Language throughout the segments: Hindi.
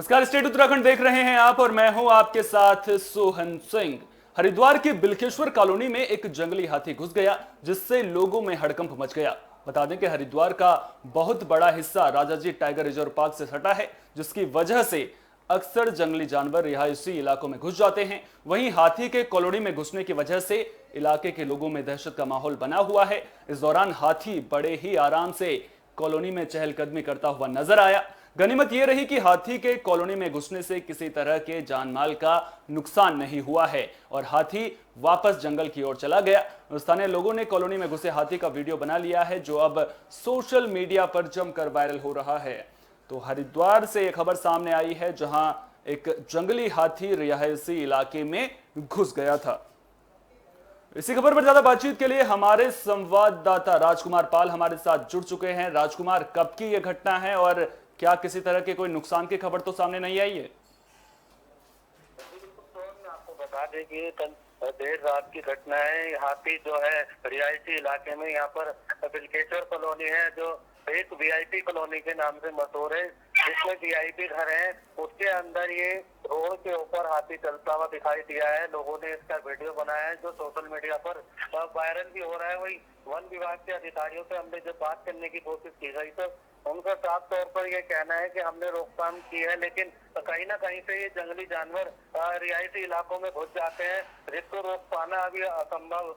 नमस्कार, स्टेट उत्तराखंड देख रहे हैं आप और मैं हूं आपके साथ सोहन सिंह। हरिद्वार की बिल्केश्वर कॉलोनी में एक जंगली हाथी घुस गया जिससे लोगों में हड़कंप मच गया। बता दें कि हरिद्वार का बहुत बड़ा हिस्सा राजाजी टाइगर रिजर्व पार्क से सटा है, जिसकी वजह से अक्सर जंगली जानवर रिहायशी इलाकों में घुस जाते हैं। वहीं हाथी के कॉलोनी में घुसने की वजह से इलाके के लोगों में दहशत का माहौल बना हुआ है। इस दौरान हाथी बड़े ही आराम से कॉलोनी में चहलकदमी करता हुआ नजर आया। गनीमत यह रही कि हाथी के कॉलोनी में घुसने से किसी तरह के जान माल का नुकसान नहीं हुआ है और हाथी वापस जंगल की ओर चला गया। स्थानीय लोगों ने कॉलोनी में घुसे हाथी का वीडियो बना लिया है, जो अब सोशल मीडिया पर जमकर वायरल हो रहा है। तो हरिद्वार से एक खबर सामने आई है, जहां एक जंगली हाथी रिहायशी इलाके में घुस गया था। इसी खबर पर ज्यादा बातचीत के लिए हमारे संवाददाता राजकुमार पाल हमारे साथ जुड़ चुके हैं। राजकुमार, कब की यह घटना है और क्या किसी तरह के कोई नुकसान की खबर तो सामने नहीं आई है? आपको बता दें कि कल देर रात की घटना है। हाथी जो है रिहायशी इलाके में, यहाँ पर बिल्केश्वर कॉलोनी है जो एक वीआईपी कॉलोनी के नाम से मशहूर है, जिसमें वीआईपी घर है, उसके अंदर ये रोड के ऊपर हाथी चलता हुआ दिखाई दिया है। लोगों ने इसका वीडियो बनाया है जो सोशल मीडिया पर वायरल भी हो रहा है। वही वन विभाग के अधिकारियों से हमने जब बात करने की कोशिश की गई तो उनका साफ तौर पर यह कहना है कि हमने रोकथाम की है, लेकिन कहीं ना कहीं से ये जंगली जानवर रिहायशी इलाकों में घुस जाते हैं, जिसको रोक पाना अभी असंभव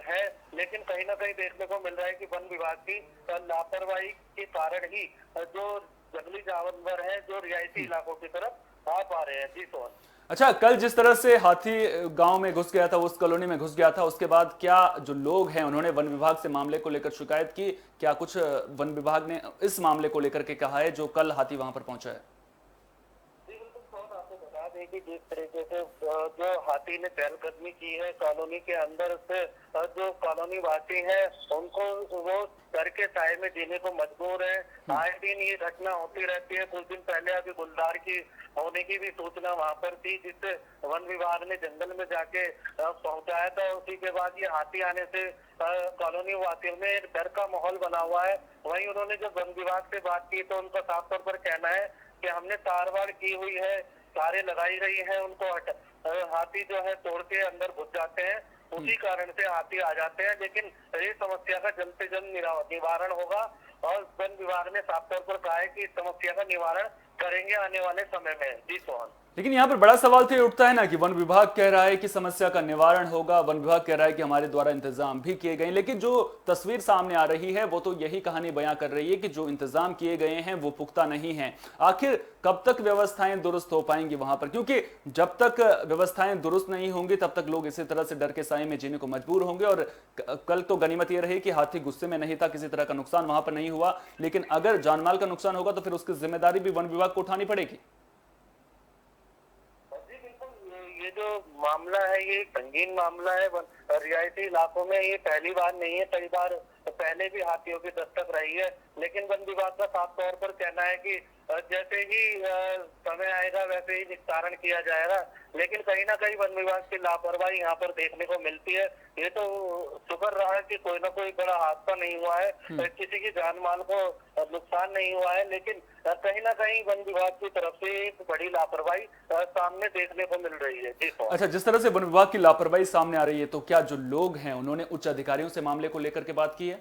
है। लेकिन कहीं ना कहीं देखने को मिल रहा है कि वन विभाग की लापरवाही के कारण ही जो जंगली जानवर है जो रिहायशी इलाकों की तरफ आ पा रहे हैं। जी सोहन। अच्छा, कल जिस तरह से हाथी गांव में घुस गया था, उस कॉलोनी में घुस गया था, उसके बाद क्या जो लोग हैं उन्होंने वन विभाग से मामले को लेकर शिकायत की? क्या कुछ वन विभाग ने इस मामले को लेकर के कहा है जो कल हाथी वहां पर पहुंचा है? आपको बता दें कि जिस तरीके से जो हाथी ने चहलकदमी की है कॉलोनी के अंदर से, जो कॉलोनी वासी हैं उनको वो घर के साए में जीने को मजबूर है। आए दिन ये घटना होती रहती है। कुछ दिन पहले अभी गुलदार की होने की भी सूचना वहां पर थी, जिससे वन विभाग ने जंगल में जाके पहुंचाया था। उसी के बाद ये हाथी आने से कॉलोनी वासियों में डर का माहौल बना हुआ है। वहीं उन्होंने जब वन विभाग से बात की तो उनका साफ तौर पर कहना है कि हमने तारबाड़ की हुई है, तारें लगाई गई हैं, उनको हाथी जो है तोड़ के अंदर घुस जाते हैं, उसी कारण से हाथी आ जाते हैं। लेकिन ये समस्या का जल्द से जल्द निवारण होगा और वन विभाग ने साफ तौर पर कहा है कि इस समस्या का निवारण करेंगे आने वाले समय में। जी सोहन। लेकिन यहाँ पर बड़ा सवाल तो ये उठता है ना कि वन विभाग कह रहा है कि समस्या का निवारण होगा, वन विभाग कह रहा है कि हमारे द्वारा इंतजाम भी किए गए, लेकिन जो तस्वीर सामने आ रही है वो तो यही कहानी बयां कर रही है कि जो इंतजाम किए गए हैं वो पुख्ता नहीं है। आखिर कब तक व्यवस्थाएं दुरुस्त हो पाएंगी वहां पर? क्योंकि जब तक व्यवस्थाएं दुरुस्त नहीं होंगी तब तक लोग इसी तरह से डर के साए में जीने को मजबूर होंगे। और कल तो गनीमत यह रही कि हाथी गुस्से में नहीं था, किसी तरह का नुकसान वहां पर नहीं हुआ, लेकिन अगर जानमाल का नुकसान होगा तो फिर उसकी जिम्मेदारी भी वन विभाग को उठानी पड़ेगी। ये जो मामला है ये संगीन मामला है। रिहायशी इलाकों में ये पहली बार नहीं है, कई बार पहले भी हाथियों की दस्तक रही है। लेकिन वन विभाग का साफ तौर पर कहना है कि जैसे ही समय आएगा वैसे ही निस्तारण किया जाएगा। लेकिन कहीं ना कहीं वन विभाग की लापरवाही यहाँ पर देखने को मिलती है। ये तो शुक्र रहा है कि कोई ना कोई बड़ा हादसा नहीं हुआ है, किसी की जान माल को नुकसान नहीं हुआ है, लेकिन कहीं ना कहीं वन विभाग की तरफ से एक बड़ी लापरवाही सामने देखने को मिल रही है। जी। अच्छा, जिस तरह से वन विभाग की लापरवाही सामने आ रही है, तो क्या जो लोग हैं उन्होंने उच्च अधिकारियों से मामले को लेकर के बात की है?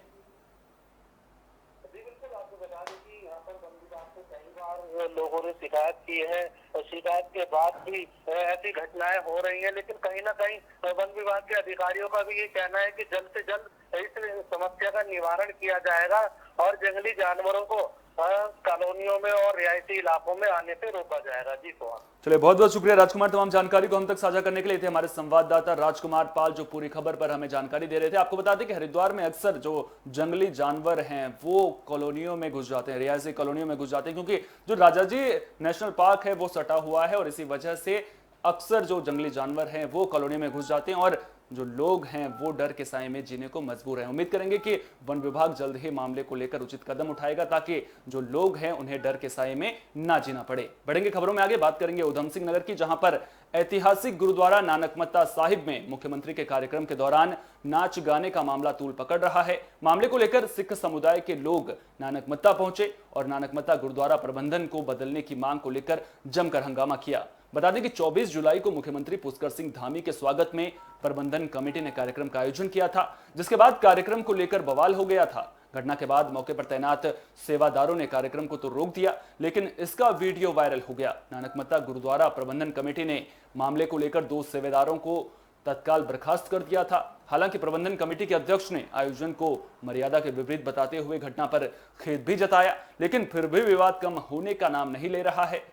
लोगों ने शिकायत की है और शिकायत के बाद भी ऐसी घटनाएं हो रही हैं। लेकिन कहीं ना कहीं वन विभाग के अधिकारियों का भी ये कहना है कि जल्द से जल्द इस समस्या का निवारण किया जाएगा और जंगली जानवरों को कॉलोनियों में और रिहायशी इलाकों में आने से रोका जाएगा। जी सोहन। चलिए, बहुत बहुत शुक्रिया राजकुमार, तमाम जानकारी को हम तक साझा करने के लिए। थे हमारे संवाददाता राजकुमार पाल जो पूरी खबर पर हमें जानकारी दे रहे थे। आपको बता दें कि हरिद्वार में अक्सर जो जंगली जानवर हैं वो कॉलोनियों में घुस जाते हैं, रिहायशी कॉलोनियों में घुस जाते हैं, क्योंकि जो राजाजी नेशनल पार्क है वो सटा हुआ है और इसी वजह से अक्सर जो जंगली जानवर हैं वो कॉलोनी में घुस जाते हैं और जो लोग हैं वो डर के साए में जीने को मजबूर हैं। उम्मीद करेंगे कि वन विभाग जल्द ही मामले को लेकर उचित कदम उठाएगा ताकि जो लोग हैं उन्हें डर के साए में ना जीना पड़े। बढ़ेंगे खबरों में आगे, बात करेंगे उधम सिंह नगर की, जहां पर ऐतिहासिक गुरुद्वारा नानकमत्ता साहिब में मुख्यमंत्री के कार्यक्रम के दौरान नाच गाने का मामला तूल पकड़ रहा है। मामले को लेकर सिख समुदाय के लोग नानकमत्ता पहुंचे और नानकमत्ता गुरुद्वारा प्रबंधन को बदलने की मांग को लेकर जमकर हंगामा किया। बता दें कि 24 जुलाई को मुख्यमंत्री पुष्कर सिंह धामी के स्वागत में प्रबंधन कमेटी ने कार्यक्रम का आयोजन किया था, जिसके बाद कार्यक्रम को लेकर बवाल हो गया था। घटना के बाद मौके पर तैनात सेवादारों ने कार्यक्रम को तो रोक दिया, लेकिन इसका वीडियो वायरल हो गया। नानकमत्ता गुरुद्वारा प्रबंधन कमेटी ने मामले को लेकर 2 सेवादारों को तत्काल बर्खास्त कर दिया था। हालांकि प्रबंधन कमेटी के अध्यक्ष ने आयोजन को मर्यादा के विपरीत बताते हुए घटना पर खेद भी जताया, लेकिन फिर भी विवाद कम होने का नाम नहीं ले रहा है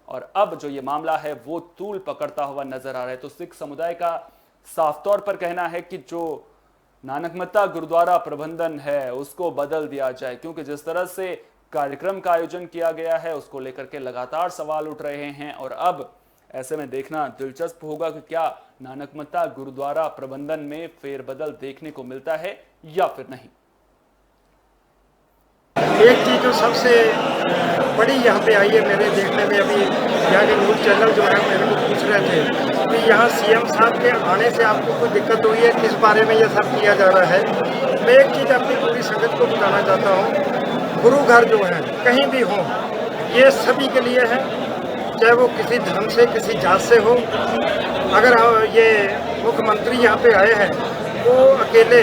और अब जो ये मामला है वो तूल पकड़ता हुआ नजर आ रहा है। तो सिख समुदाय का साफ तौर पर कहना है कि जो नानकमत्ता गुरुद्वारा प्रबंधन है उसको बदल दिया जाए, क्योंकि जिस तरह से कार्यक्रम का आयोजन किया गया है उसको लेकर के लगातार सवाल उठ रहे हैं और अब ऐसे में देखना दिलचस्प होगा कि क्या नानकमत्ता गुरुद्वारा प्रबंधन में फेरबदल देखने को मिलता है या फिर नहीं। एक चीज़ जो सबसे बड़ी यहाँ पे आई है मेरे देखने में, अभी यहाँ के न्यूज़ चैनल जो है मेरे को पूछ रहे थे कि यहाँ सीएम साहब के आने से आपको कोई दिक्कत हुई है, किस बारे में ये सब किया जा रहा है। मैं एक चीज़ अपनी पूरी संगत को बताना चाहता हूँ, गुरु घर जो है कहीं भी हो ये सभी के लिए है, चाहे वो किसी धर्म से किसी जात से हो। अगर ये मुख्यमंत्री यहाँ पे आए हैं वो अकेले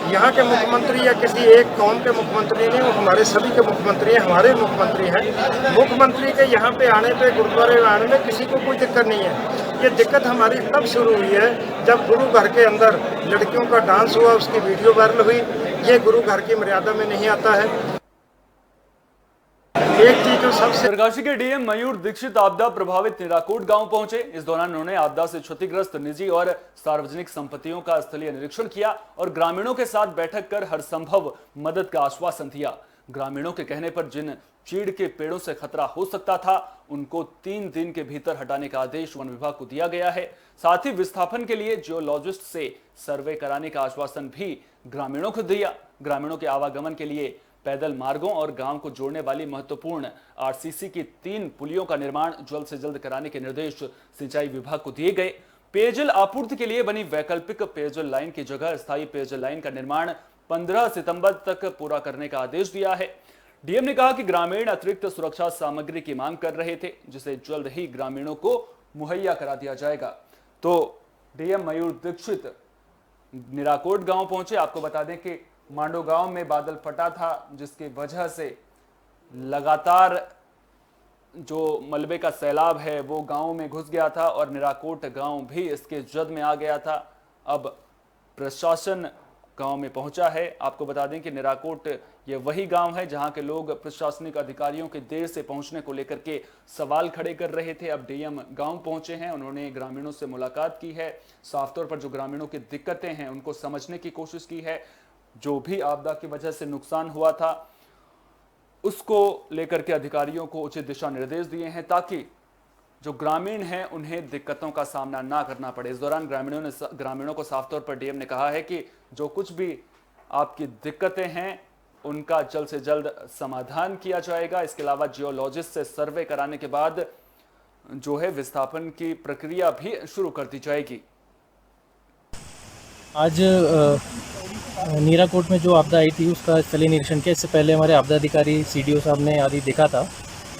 यहाँ के मुख्यमंत्री या किसी एक कौम के मुख्यमंत्री नहीं, वो हमारे सभी के मुख्यमंत्री हैं, हमारे मुख्यमंत्री हैं। मुख्यमंत्री के यहाँ पे आने पे, गुरुद्वारे आने में किसी को कोई दिक्कत नहीं है। ये दिक्कत हमारी तब शुरू हुई है जब गुरु घर के अंदर लड़कियों का डांस हुआ, उसकी वीडियो वायरल हुई। ये गुरु घर की मर्यादा में नहीं आता है। एक चीज जो सबसे उत्तरकाशी के डीएम मयूर दीक्षित आपदा प्रभावित निराकोट गांव पहुंचे। इस दौरान उन्होंने आपदा से क्षतिग्रस्त निजी और सार्वजनिक संपत्तियों का स्थलीय निरीक्षण किया और ग्रामीणों के साथ बैठक कर हर संभव मदद का आश्वासन दिया। ग्रामीणों के कहने पर जिन चीड़ के पेड़ों से खतरा हो सकता था उनको 3 दिन के भीतर हटाने का आदेश वन विभाग को दिया गया है। साथ ही विस्थापन के लिए जियोलॉजिस्ट से सर्वे कराने का आश्वासन भी ग्रामीणों को दिया। ग्रामीणों के आवागमन के लिए पैदल मार्गों और गांव को जोड़ने वाली महत्वपूर्ण आरसीसी की 3 पुलियों का निर्माण जल्द से जल्द कराने के निर्देश सिंचाई विभाग को दिए गए। पेयजल आपूर्ति के लिए बनी वैकल्पिक पेयजल लाइन की जगह स्थायी पेयजल लाइन का निर्माण 15 सितंबर तक पूरा करने का आदेश दिया है। डीएम ने कहा कि ग्रामीण अतिरिक्त सुरक्षा सामग्री की मांग कर रहे थे, जिसे जल्द ही ग्रामीणों को मुहैया करा दिया जाएगा। तो डीएम मयूर दीक्षित निराकोट गांव पहुंचे। आपको बता दें कि मांडो गांव में बादल फटा था, जिसकी वजह से लगातार जो मलबे का सैलाब है वो गांव में घुस गया था और निराकोट गांव भी इसके जद में आ गया था। अब प्रशासन गांव में पहुंचा है। आपको बता दें कि निराकोट ये वही गांव है जहां के लोग प्रशासनिक अधिकारियों के देर से पहुंचने को लेकर के सवाल खड़े कर रहे थे। अब डीएम गांव पहुंचे हैं, उन्होंने ग्रामीणों से मुलाकात की है, साफ तौर पर जो ग्रामीणों की दिक्कतें हैं उनको समझने की कोशिश की है। जो भी आपदा की वजह से नुकसान हुआ था उसको लेकर के अधिकारियों को उचित दिशा निर्देश दिए हैं ताकि जो ग्रामीण हैं उन्हें दिक्कतों का सामना ना करना पड़े। इस दौरान ग्रामीणों को साफ तौर पर डीएम ने कहा है कि जो कुछ भी आपकी दिक्कतें हैं उनका जल्द से जल्द समाधान किया जाएगा। इसके अलावा जियोलॉजिस्ट से सर्वे कराने के बाद जो है विस्थापन की प्रक्रिया भी शुरू कर दी जाएगी। आज नीराकोट में जो आपदा आई थी उसका स्थलीय निरीक्षण किया। इससे पहले हमारे आपदा अधिकारी सीडीओ साहब ने आदि देखा था,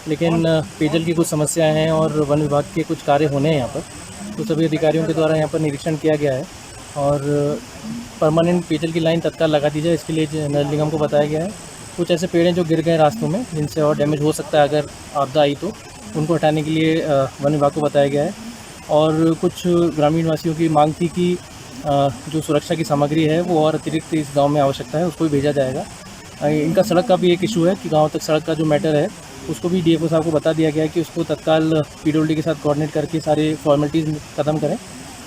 लेकिन पेयजल की कुछ समस्याएं हैं और वन विभाग के कुछ कार्य होने हैं यहाँ पर, तो सभी अधिकारियों के द्वारा यहाँ पर निरीक्षण किया गया है और परमानेंट पेयजल की लाइन तत्काल लगा दी जाए, इसके लिए नगर निगम को बताया गया है। कुछ ऐसे पेड़ हैं जो गिर गए रास्तों में जिनसे और डैमेज हो सकता है अगर आपदा आई तो, उनको हटाने के लिए वन विभाग को बताया गया है। और कुछ ग्रामीण वासियों की मांग थी कि जो सुरक्षा की सामग्री है वो और अतिरिक्त इस गांव में आवश्यकता है, उसको भी भेजा जाएगा। इनका सड़क का भी एक इशू है कि गांव तक सड़क का जो मैटर है उसको भी डीएफओ साहब को बता दिया गया है कि उसको तत्काल पीडब्ल्यूडी के साथ कोऑर्डिनेट करके सारे फॉर्मेलिटीज़ ख़त्म करें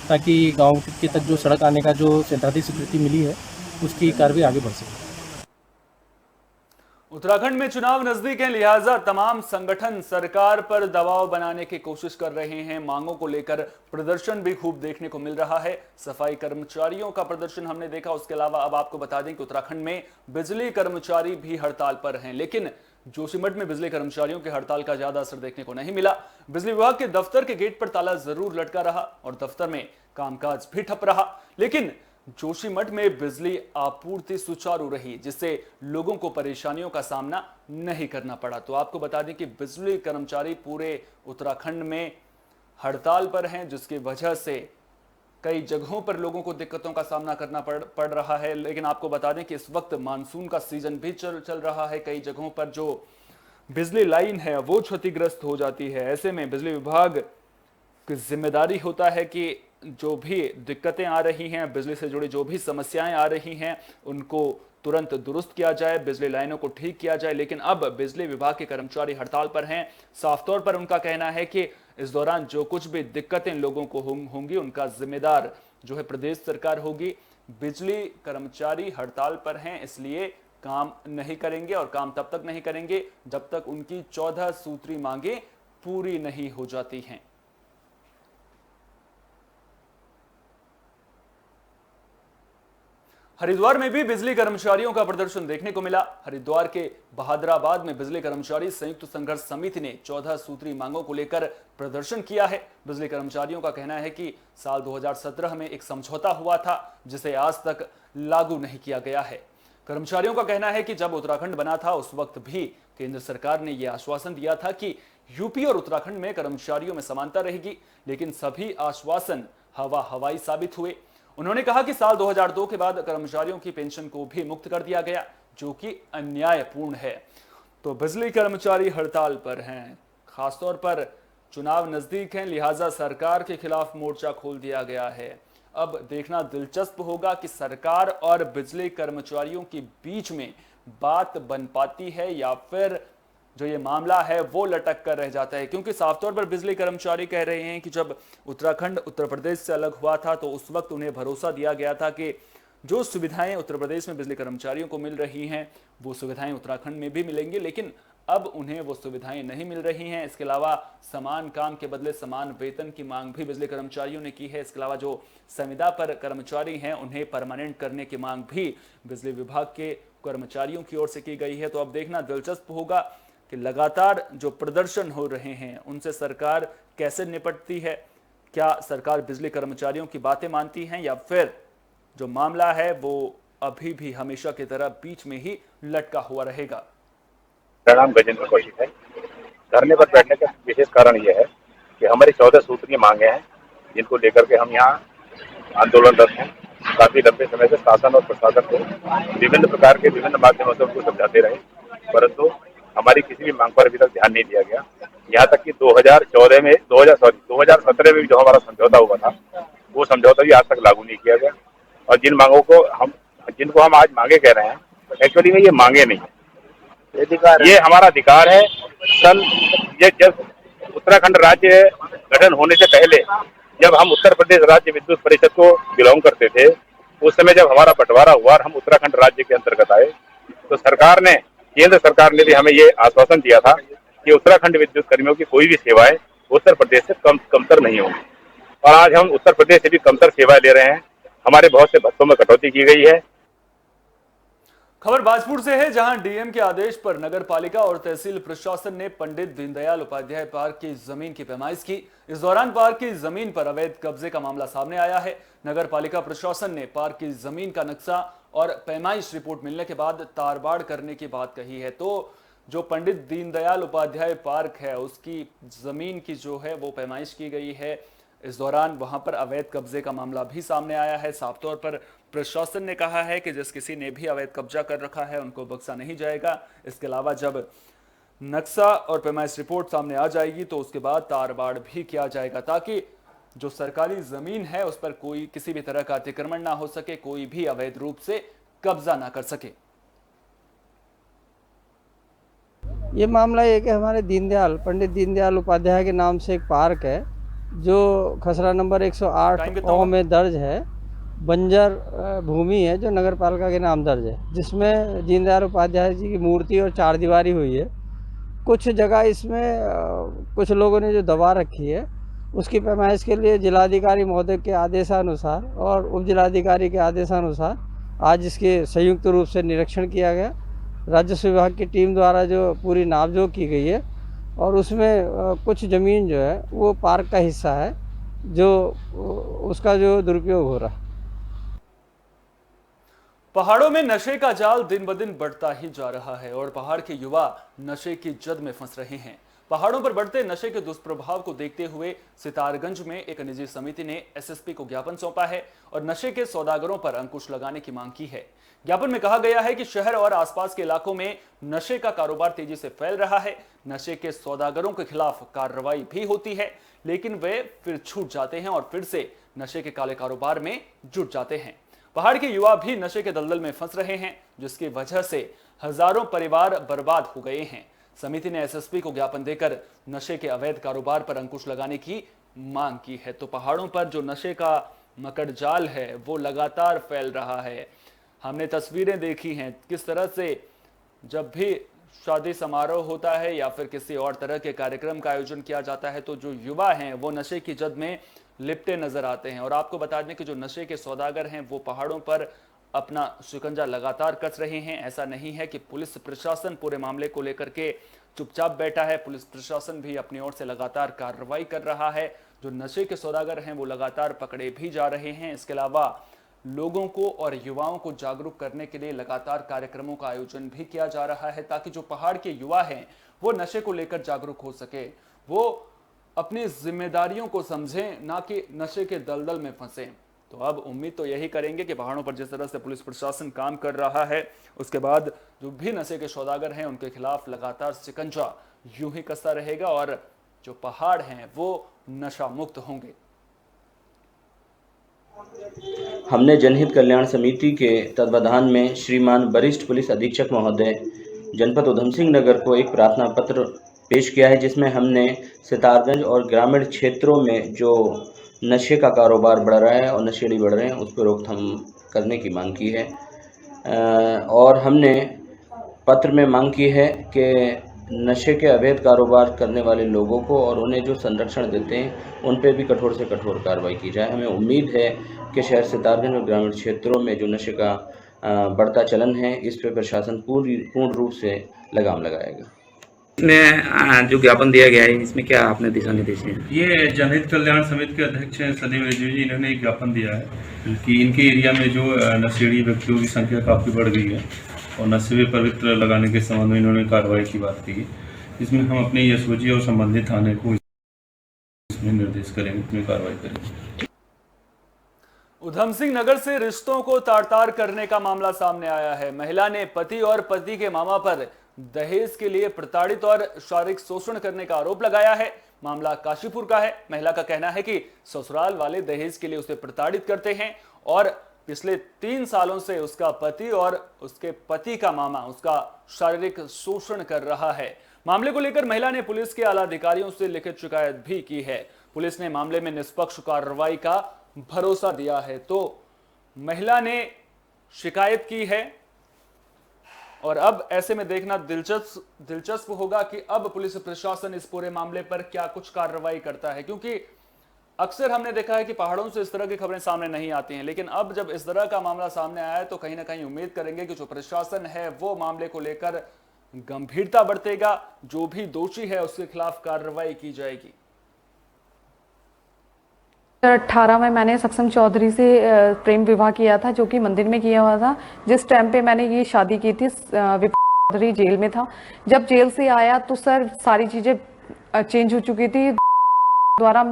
ताकि गांव के तक जो सड़क आने का जो सैद्धांतिक स्वीकृति मिली है उसकी कार्रवाई आगे बढ़ सके। उत्तराखंड में चुनाव नजदीक है, लिहाजा तमाम संगठन सरकार पर दबाव बनाने की कोशिश कर रहे हैं। मांगों को लेकर प्रदर्शन भी खूब देखने को मिल रहा है। सफाई कर्मचारियों का प्रदर्शन हमने देखा। उसके अलावा अब आपको बता दें कि उत्तराखंड में बिजली कर्मचारी भी हड़ताल पर हैं, लेकिन जोशीमठ में बिजली कर्मचारियों के हड़ताल का ज्यादा असर देखने को नहीं मिला। बिजली विभाग के दफ्तर के गेट पर ताला जरूर लटका रहा और दफ्तर में कामकाज भी ठप रहा, लेकिन जोशीमठ में बिजली आपूर्ति सुचारू रही, जिससे लोगों को परेशानियों का सामना नहीं करना पड़ा। तो आपको बता दें कि बिजली कर्मचारी पूरे उत्तराखंड में हड़ताल पर हैं, जिसकी वजह से कई जगहों पर लोगों को दिक्कतों का सामना करना पड़ रहा है। लेकिन आपको बता दें कि इस वक्त मानसून का सीजन भी चल रहा है। कई जगहों पर जो बिजली लाइन है वो क्षतिग्रस्त हो जाती है। ऐसे में बिजली विभाग की जिम्मेदारी होता है कि जो भी दिक्कतें आ रही हैं, बिजली से जुड़ी जो भी समस्याएं आ रही हैं, उनको तुरंत दुरुस्त किया जाए, बिजली लाइनों को ठीक किया जाए। लेकिन अब बिजली विभाग के कर्मचारी हड़ताल पर हैं। साफ तौर पर उनका कहना है कि इस दौरान जो कुछ भी दिक्कतें लोगों को होंगी, उनका जिम्मेदार जो है प्रदेश सरकार होगी। बिजली कर्मचारी हड़ताल पर हैं, इसलिए काम नहीं करेंगे और काम तब तक नहीं करेंगे जब तक उनकी 14 सूत्री मांगे पूरी नहीं हो जाती हैं। हरिद्वार में भी बिजली कर्मचारियों का प्रदर्शन देखने को मिला। हरिद्वार के बहादुराबाद में बिजली कर्मचारी संयुक्त संघर्ष समिति ने 14 सूत्री मांगों को लेकर प्रदर्शन किया है। बिजली कर्मचारियों का कहना है कि साल 2017 में एक समझौता हुआ था, जिसे आज तक लागू नहीं किया गया है। कर्मचारियों का कहना है कि जब उत्तराखंड बना था उस वक्त भी केंद्र सरकार ने यह आश्वासन दिया था कि यूपी और उत्तराखंड में कर्मचारियों में समानता रहेगी, लेकिन सभी आश्वासन हवाई साबित हुए। उन्होंने कहा कि साल 2002 के बाद कर्मचारियों की पेंशन को भी मुक्त कर दिया गया, जो कि अन्यायपूर्ण है। तो बिजली कर्मचारी हड़ताल पर हैं। खासतौर पर चुनाव नजदीक हैं, लिहाजा सरकार के खिलाफ मोर्चा खोल दिया गया है। अब देखना दिलचस्प होगा कि सरकार और बिजली कर्मचारियों के बीच में बात बन पाती है या फिर जो ये मामला है वो लटक कर रह जाता है। क्योंकि साफ तौर पर बिजली कर्मचारी कह रहे हैं कि जब उत्तराखंड उत्तर प्रदेश से अलग हुआ था तो उस वक्त उन्हें भरोसा दिया गया था कि जो सुविधाएं उत्तर प्रदेश में बिजली कर्मचारियों को मिल रही हैं वो सुविधाएं उत्तराखंड में भी मिलेंगी, लेकिन अब उन्हें वो सुविधाएं नहीं मिल रही हैं। इसके अलावा समान काम के बदले समान वेतन की मांग भी बिजली कर्मचारियों ने की है। इसके अलावा जो संविदा पर कर्मचारी हैं उन्हें परमानेंट करने की मांग भी बिजली विभाग के कर्मचारियों की ओर से की गई है। तो अब देखना दिलचस्प होगा कि लगातार जो प्रदर्शन हो रहे हैं उनसे सरकार कैसे निपटती है। क्या सरकार बिजली कर्मचारियों की बातें मानती हैं या फिर जो मामला है वो अभी भी हमेशा की तरह बीच में ही लटका हुआ रहेगा। मेरा नाम गजेंद्र कौशिक है। धरने पर बैठने का विशेष कारण यह है कि हमारी 14 सूत्रीय मांगे हैं, जिनको लेकर के हम यहाँ आंदोलनरत हैं। काफी लंबे समय से शासन और प्रशासन को विभिन्न प्रकार के विभिन्न माध्यमों से उनको समझाते रहे, परंतु हमारी किसी भी मांग पर अभी तक ध्यान नहीं दिया गया। यहाँ तक कि 2017 में भी जो हमारा समझौता हुआ था वो समझौता भी आज तक लागू नहीं किया गया। और जिनको हम आज मांगे कह रहे हैं, एक्चुअली में ये मांगे नहीं है, ये हमारा अधिकार है। जब उत्तराखंड राज्य गठन होने से पहले जब हम उत्तर प्रदेश राज्य विद्युत परिषद को बिलोंग करते थे, उस समय जब हमारा बंटवारा हुआ और हम उत्तराखंड राज्य के अंतर्गत आए तो केंद्र सरकार ने भी हमें ये आश्वासन दिया था कि उत्तराखंड विद्युत कर्मियों की कोई भी सेवाएं उत्तर प्रदेश से कमतर नहीं होंगी। और आज हम उत्तर प्रदेश से भी कमतर सेवाएं ले रहे हैं। हमारे बहुत से भत्तों में कटौती की गई है। खबर बाजपुर से है, जहां डीएम के आदेश पर नगर पालिका और तहसील प्रशासन ने पंडित दीनदयाल उपाध्याय पार्क की जमीन की पैमाइश की। इस दौरान पार्क की जमीन पर अवैध कब्जे का मामला सामने आया है। नगर पालिका प्रशासन ने पार्क की जमीन का नक्शा और पैमाइश रिपोर्ट मिलने के बाद तारबाड़ करने की बात कही है। तो जो पंडित दीनदयाल उपाध्याय पार्क है उसकी जमीन की जो है वो पैमाइश की गई है। इस दौरान वहां पर अवैध कब्जे का मामला भी सामने आया है। साफ तौर पर प्रशासन ने कहा है कि जिस किसी ने भी अवैध कब्जा कर रखा है उनको बख्शा नहीं जाएगा। इसके अलावा जब नक्शा और पैमाइश रिपोर्ट सामने आ जाएगी तो उसके बाद तारबाड़ भी किया जाएगा, ताकि जो सरकारी जमीन है उस पर कोई किसी भी तरह का अतिक्रमण ना हो सके, कोई भी अवैध रूप से कब्जा ना कर सके। ये मामला ये कि हमारे पंडित दीनदयाल उपाध्याय के नाम से एक पार्क है जो खसरा नंबर 108 में दर्ज है, बंजर भूमि है जो नगर पालिका के नाम दर्ज है, जिसमें दीनदयाल उपाध्याय जी की मूर्ति और चारदीवारी हुई है। कुछ जगह इसमें कुछ लोगों ने जो दबा रखी है, उसकी पैमाइश के लिए जिलाधिकारी महोदय के आदेशानुसार और उप जिलाधिकारी के आदेशानुसार आज इसके संयुक्त रूप से निरीक्षण किया गया। राजस्व विभाग की टीम द्वारा जो पूरी नापजोख की गई है और उसमें कुछ ज़मीन जो है वो पार्क का हिस्सा है, जो उसका जो दुरुपयोग हो रहा है। पहाड़ों में नशे का जाल दिन ब दिन बढ़ता ही जा रहा है और पहाड़ के युवा नशे की जद में फंस रहे हैं। पहाड़ों पर बढ़ते नशे के दुष्प्रभाव को देखते हुए सितारगंज में एक निजी समिति ने एसएसपी को ज्ञापन सौंपा है और नशे के सौदागरों पर अंकुश लगाने की मांग की है। ज्ञापन में कहा गया है कि शहर और आसपास के इलाकों में नशे का कारोबार तेजी से फैल रहा है। नशे के सौदागरों के खिलाफ कार्रवाई भी होती है, लेकिन वे फिर छूट जाते हैं और फिर से नशे के काले कारोबार में जुट जाते हैं। पहाड़ के युवा भी नशे के दलदल में फंस रहे हैं, जिसकी वजह से हजारों परिवार बर्बाद हो गए हैं। समिति ने एसएसपी को ज्ञापन देकर नशे के अवैध कारोबार पर अंकुश लगाने की मांग की है। तो पहाड़ों पर जो नशे का मकड़जाल है वो लगातार फैल रहा है। हमने तस्वीरें देखी हैं किस तरह से जब भी शादी समारोह होता है या फिर किसी और तरह के कार्यक्रम का आयोजन किया जाता है तो जो युवा हैं वो नशे की जद में लिपटे नजर आते हैं। और आपको बता दें कि जो नशे के सौदागर हैं वो पहाड़ों पर अपना शिकंजा लगातार कस रहे हैं। ऐसा नहीं है कि पुलिस प्रशासन पूरे मामले को लेकर के चुपचाप बैठा है, पुलिस प्रशासन भी अपनी ओर से लगातार कार्रवाई कर रहा है। जो नशे के सौदागर हैं वो लगातार पकड़े भी जा रहे हैं। इसके अलावा लोगों को और युवाओं को जागरूक करने के लिए लगातार कार्यक्रमों का आयोजन भी किया जा रहा है, ताकि जो पहाड़ के युवा हैं वो नशे को लेकर जागरूक हो सके, वो अपनी जिम्मेदारियों को समझें, ना कि नशे के दलदल में फंसे। तो अब उम्मीद तो यही करेंगे कि पहाड़ों पर जिस तरह से पुलिस प्रशासन काम कर रहा है, उसके बाद जो भी नशे के सौदागर हैं उनके खिलाफ लगातार शिकंजा यूं ही कसता रहेगा और जो पहाड़ हैं वो नशा मुक्त होंगे। हमने जनहित कल्याण समिति के तत्वाधान में श्रीमान वरिष्ठ पुलिस अधीक्षक महोदय जनपद उधम सिंह नगर को एक प्रार्थना पत्र पेश किया है, जिसमें हमने सितारगंज और ग्रामीण क्षेत्रों में जो नशे का कारोबार बढ़ रहा है और नशेड़ी बढ़ रहे हैं उस पर रोकथाम करने की मांग की है। और हमने पत्र में मांग की है कि नशे के अवैध कारोबार करने वाले लोगों को और उन्हें जो संरक्षण देते हैं उन पर भी कठोर से कठोर कार्रवाई की जाए। हमें उम्मीद है कि शहर सितारगंज और ग्रामीण क्षेत्रों में जो नशे का बढ़ता चलन है इस पर प्रशासन पूर्ण रूप से लगाम लगाएगा। में जो ज्ञापन दिया गया है इसमें क्या आपने दिशा निर्देश हैं? ये जनहित कल्याण समिति के अध्यक्ष हैं सलीम रिजवी जी, इन्होंने एक ज्ञापन दिया है कि इनके एरिया में जो नशेड़ी व्यक्तियों की संख्या काफ़ी बढ़ गई है और नशे में पवित्र लगाने के संबंध में इन्होंने कार्रवाई की बात की है। इसमें हम अपने एसओजी और संबंधित थाने को इसमें निर्देश करेंगे, इसमें कार्रवाई करेंगे। उधम सिंह नगर से रिश्तों को तार-तार करने का मामला सामने आया है। महिला ने पति और पति के मामा पर दहेज के लिए प्रताड़ित और शारीरिक शोषण करने का आरोप लगाया है। मामला काशीपुर का है। महिला का कहना है कि ससुराल वाले दहेज के लिए उसे प्रताड़ित करते हैं और पिछले 3 सालों से उसका पति और उसके पति का मामा उसका शारीरिक शोषण कर रहा है। मामले को लेकर महिला ने पुलिस के आला अधिकारियों से लिखित शिकायत भी की है। पुलिस ने मामले में निष्पक्ष कार्रवाई का भरोसा दिया है। तो महिला ने शिकायत की है और अब ऐसे में देखना दिलचस्प होगा कि अब पुलिस प्रशासन इस पूरे मामले पर क्या कुछ कार्रवाई करता है, क्योंकि अक्सर हमने देखा है कि पहाड़ों से इस तरह की खबरें सामने नहीं आती हैं, लेकिन अब जब इस तरह का मामला सामने आया है तो कहीं ना कहीं उम्मीद करेंगे कि जो प्रशासन है वो मामले को लेकर गंभीरता बरतेगा, जो भी दोषी है उसके खिलाफ कार्रवाई की जाएगी। 18 में मैंने सक्षम चौधरी से प्रेम विवाह किया था, जो कि मंदिर में किया हुआ था। जिस टाइम पे मैंने ये शादी की थी चौधरी जेल में था। जब जेल से आया तो सर सारी चीज़ें चेंज हो चुकी थी द्वारा,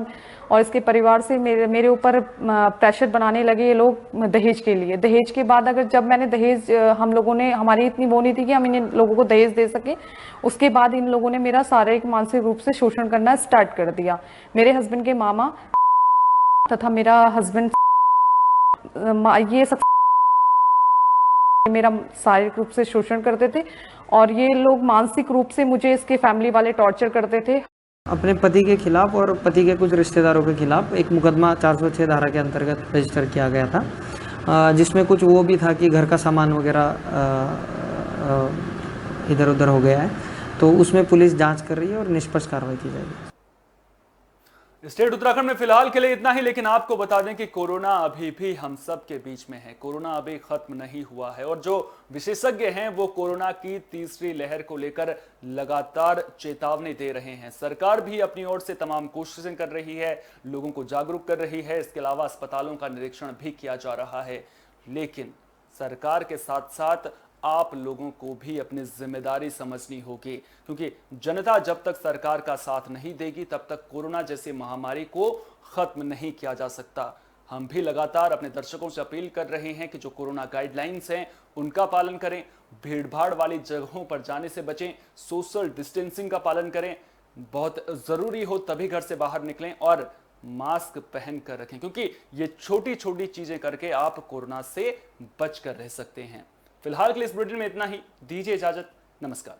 और इसके परिवार से मेरे ऊपर प्रेशर बनाने लगे ये लोग दहेज के लिए। दहेज के बाद अगर जब मैंने दहेज हम लोगों ने हमारी इतनी वो नहीं थी कि हम इन लोगों को दहेज दे सके, उसके बाद इन लोगों ने मेरा शारीरिक मानसिक रूप से शोषण करना स्टार्ट कर दिया। मेरे हस्बैंड के मामा तथा मेरा हस्बैंड ये सब मेरा शारीरिक रूप से शोषण करते थे और ये लोग मानसिक रूप से मुझे इसके फैमिली वाले टॉर्चर करते थे। अपने पति के खिलाफ और पति के कुछ रिश्तेदारों के खिलाफ एक मुकदमा 406 धारा के अंतर्गत रजिस्टर किया गया था। जिसमें कुछ वो भी था कि घर का सामान वगैरह इधर उधर हो गया है, तो उसमें पुलिस जांच कर रही है और निष्पक्ष कार्रवाई की जाएगी। स्टेट उत्तराखंड में फिलहाल के लिए इतना ही, लेकिन आपको बता दें कि कोरोना अभी भी हम सब के बीच में है। कोरोना अभी खत्म नहीं हुआ है और जो विशेषज्ञ हैं वो कोरोना की तीसरी लहर को लेकर लगातार चेतावनी दे रहे हैं। सरकार भी अपनी ओर से तमाम कोशिशें कर रही है, लोगों को जागरूक कर रही है। इसके अलावा अस्पतालों का निरीक्षण भी किया जा रहा है, लेकिन सरकार के साथ साथ आप लोगों को भी अपनी जिम्मेदारी समझनी होगी, क्योंकि जनता जब तक सरकार का साथ नहीं देगी तब तक कोरोना जैसी महामारी को खत्म नहीं किया जा सकता। हम भी लगातार अपने दर्शकों से अपील कर रहे हैं कि जो कोरोना गाइडलाइंस हैं उनका पालन करें, भीड़भाड़ वाली जगहों पर जाने से बचें, सोशल डिस्टेंसिंग का पालन करें, बहुत जरूरी हो तभी घर से बाहर निकलें और मास्क पहन कर रखें, क्योंकि ये छोटी छोटी चीजें करके आप कोरोना से बच कर रह सकते हैं। फिलहाल के लिए इस बुलेटिन में इतना ही। दीजिए इजाजत, नमस्कार।